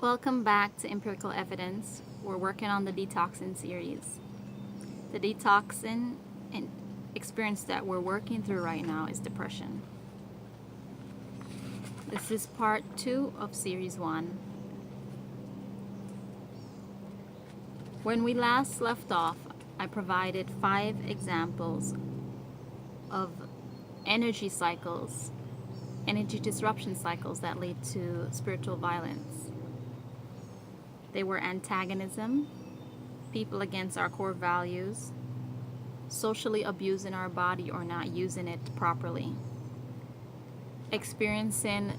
Welcome back to Empirical Evidence. We're working on the detoxin series. The detoxin experience that we're working through right now is depression. This is part 2 of series 1. When we last left off, I provided 5 examples of energy cycles, energy disruption cycles that lead to spiritual violence. They were antagonism, people against our core values, socially abusing our body or not using it properly, experiencing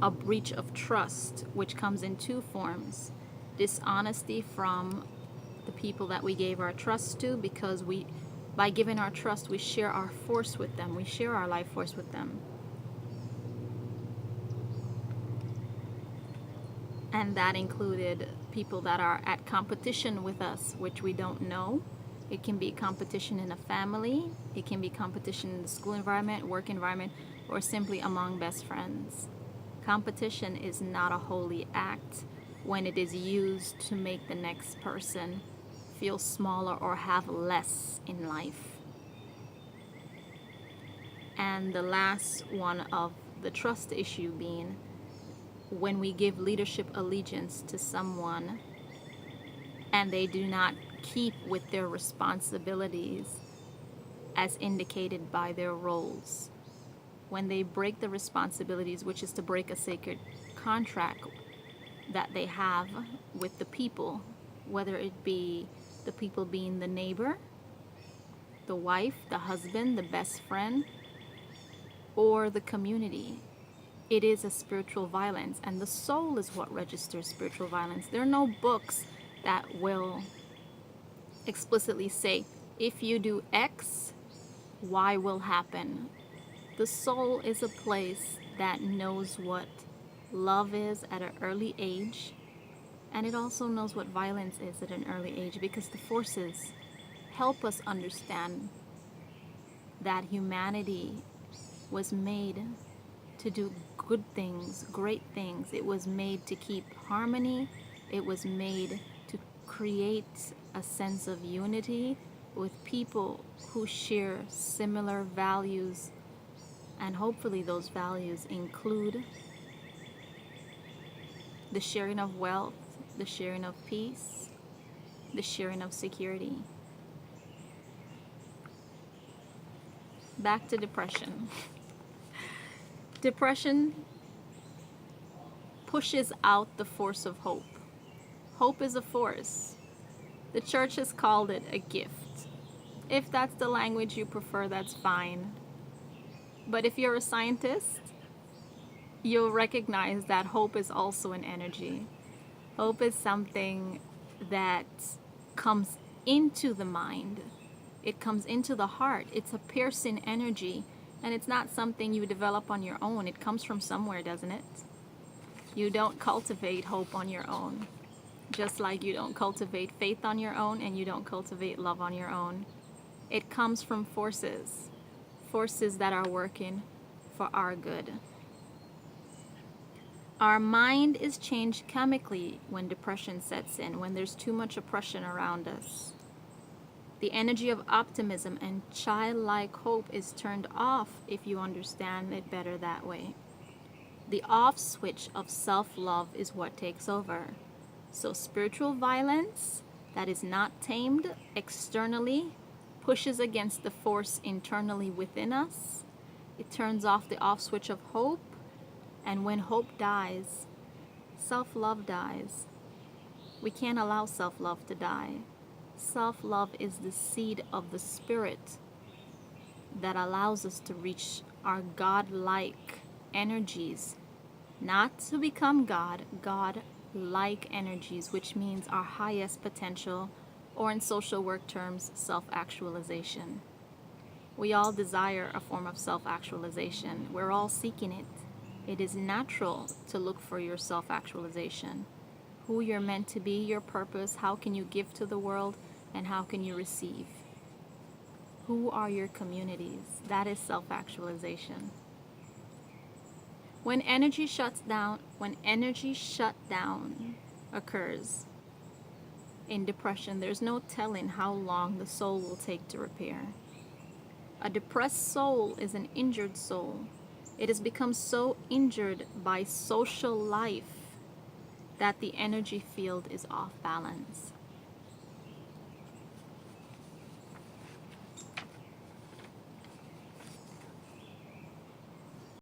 a breach of trust, which comes in 2 forms: dishonesty from the people that we gave our trust to, because by giving our trust, we share our force with them, we share our life force with them. And that included people that are at competition with us, which we don't know. It can be competition in a family, it can be competition in the school environment, work environment, or simply among best friends. Competition is not a holy act when it is used to make the next person feel smaller or have less in life. And the last one of the trust issue being when we give leadership allegiance to someone and they do not keep with their responsibilities as indicated by their roles. When they break the responsibilities, which is to break a sacred contract that they have with the people, whether it be the people being the neighbor, the wife, the husband, the best friend, or the community. It is a spiritual violence, and the soul is what registers spiritual violence. There are no books that will explicitly say, if you do X, Y will happen. The soul is a place that knows what love is at an early age, and it also knows what violence is at an early age, because the forces help us understand that humanity was made to do good things, great things. It was made to keep harmony. It was made to create a sense of unity with people who share similar values, and hopefully those values include the sharing of wealth, the sharing of peace, the sharing of security. Back to depression. Depression pushes out the force of hope. Hope is a force. The church has called it a gift. If that's the language you prefer, that's fine. But if you're a scientist, you'll recognize that hope is also an energy. Hope is something that comes into the mind. It comes into the heart. It's a piercing energy. And it's not something you develop on your own. It comes from somewhere, doesn't it? You don't cultivate hope on your own. Just like you don't cultivate faith on your own and you don't cultivate love on your own. It comes from forces. Forces that are working for our good. Our mind is changed chemically when depression sets in, when there's too much oppression around us. The energy of optimism and childlike hope is turned off if you understand it better that way. The off switch of self-love is what takes over. So spiritual violence that is not tamed externally pushes against the force internally within us. It turns off the off switch of hope, and when hope dies, self-love dies. We can't allow self-love to die. Self-love is the seed of the spirit that allows us to reach our God-like energies, not to become God, God-like energies, which means our highest potential, or in social work terms, self-actualization. We all desire a form of self-actualization. We're all seeking it. It is natural to look for your self-actualization. Who you're meant to be, your purpose, how can you give to the world, and how can you receive? Who are your communities? That is self-actualization. When energy shut down, occurs in depression, there's no telling how long the soul will take to repair. A depressed soul is an injured soul. It has become so injured by social life that the energy field is off balance.